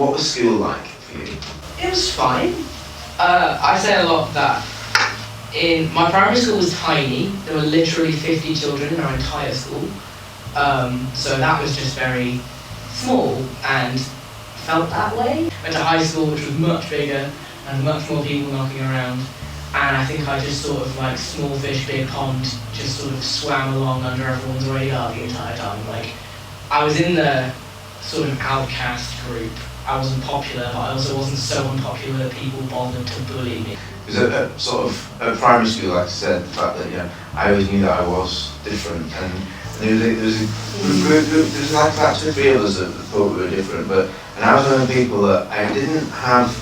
what was school like for you? It was fine. I say a lot that in my primary school was tiny. There were literally 50 children in our entire school. So that was just very small and felt that way. Went to high school, which was much bigger and much more people knocking around. And I think I just sort of like small fish, big pond, just sort of swam along under everyone's radar the entire time. Like, I was in the sort of outcast group. I wasn't popular, but I also wasn't so unpopular that people bothered to bully me. Because at primary school, like I said, the fact that I always knew that I was different, and there was a group, like about 2 or 3 of us that thought we were different, and I was one of the people that I didn't have.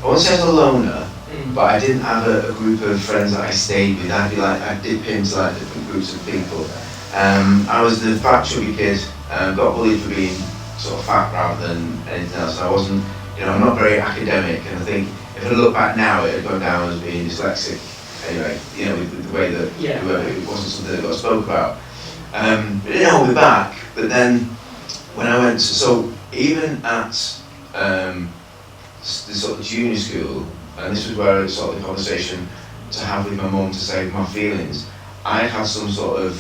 I wouldn't say I was a loner, but I didn't have a group of friends that I stayed with. I'd dip into like different groups of people. I was the fat chubby kid, got bullied for being sort of fat rather than anything else. I wasn't, I'm not very academic, and I think if I look back now, it had gone down as being dyslexic. Anyway, with the way that it wasn't something that got spoke about. But it didn't hold me back. But then when I went so even at the sort of junior school, and this was where it's sort of the conversation to have with my mum to say my feelings, I had some sort of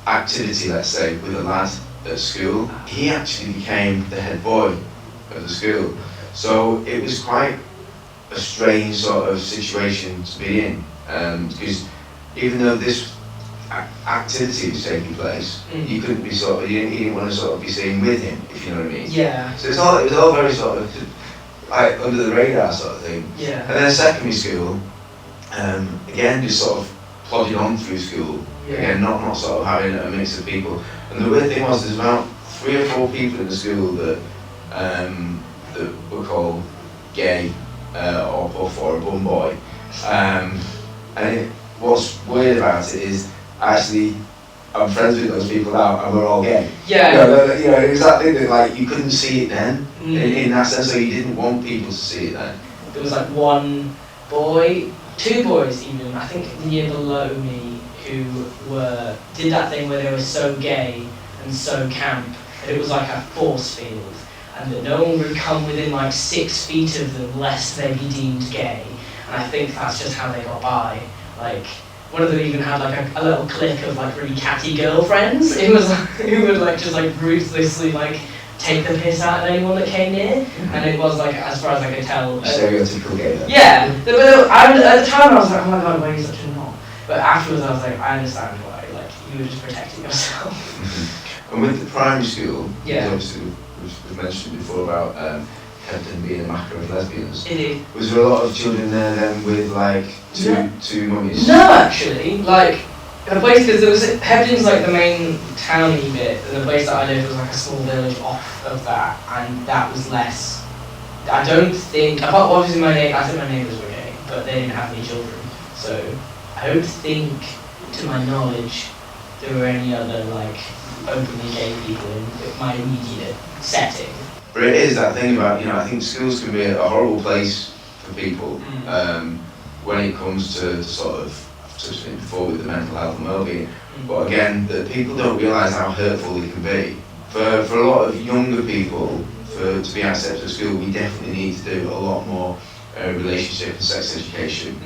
activity, let's say, with a lad at school. He actually became the head boy of the school. So it was quite a strange sort of situation to be in, because even though this activity was taking place, you couldn't be you didn't want to sort of be seen with him, if you know what I mean. Yeah. So it was all very sort of like under the radar sort of thing. Yeah. And then secondary school, again just sort of plodding on through school. Yeah. Again, not sort of having a mix of people. And the weird thing was, there's about 3 or 4 people in the school that were called gay or for a bum boy. And what's weird about it is, actually, I'm friends with those people now, and we're all gay. Yeah. It was that thing that like you couldn't see it then, in that sense, so you didn't want people to see it then. There was like 1 boy, 2 boys even, I think the year below me, who did that thing where they were so gay and so camp that it was like a force field, and that no one would come within like 6 feet of them lest they be deemed gay. And I think that's just how they got by. Like, one of them even had like a little clique of like really catty girlfriends who would like just like ruthlessly like take the piss out of anyone that came near. And it was like, as far as I could tell, stereotypical gay then. Yeah, but at the time I was like, oh my god, why are you such a knob? But afterwards I was like, I understand why, like, you were just protecting yourself. And with the primary school, yeah, obviously we've mentioned before about Kempton being a mecca of lesbians. It is. Was there a lot of children there then with like two mummies? No, actually, like, the place, because there was, Hebden's like the main towny bit, and the place that I lived was like a small village off of that, and that was less, I don't think, apart obviously I think my neighbours were gay, but they didn't have any children, so I don't think, to my knowledge, there were any other like openly gay people in my immediate setting. But it is that thing about, I think schools can be a horrible place for people when it comes to sort of, I've touched on it before with the mental health and well-being, but again, that people don't realise how hurtful it can be. For a lot of younger people, to be accepted at school, we definitely need to do a lot more relationship and sex education.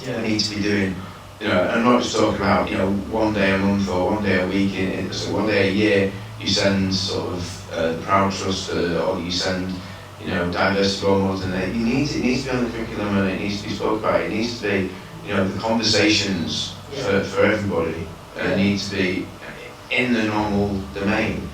We need to be doing, and not just talking about, 1 day a month or 1 day a week, so 1 day a year, you send sort of the Proud Trust, or you send, diversity role models, and it needs to be on the curriculum, and it needs to be spoke about. It needs to be, the conversations for everybody need to be in the normal domain,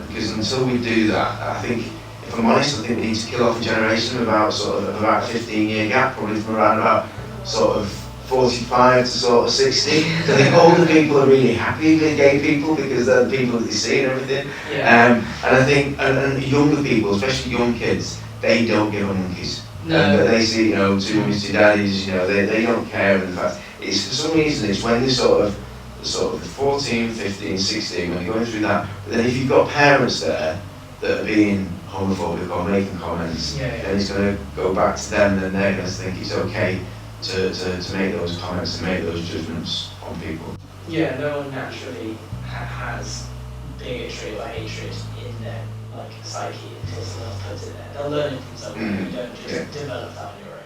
because until we do that, I think, if I'm honest, I think we need to kill off a generation of about a 15-year gap, probably from around about sort of 45 to sort of 60. I think older people are really happy with gay people because they're the people that they see and everything. And I think, and younger people, especially young kids, they don't give a monkeys. No. They see, 2 mummies, 2 daddies, they don't care. In fact, it's for some reason, it's when they sort of 14, 15, 16, when they're going through that. But then if you've got parents there that are being homophobic or making comments, then it's going to go back to them, and they're going to think it's okay to make those comments and make those judgments on people. Yeah, no one naturally has bigotry or hatred in them. Like, psyche until someone else puts it there. They'll learn it from someone. You don't just develop that on your own.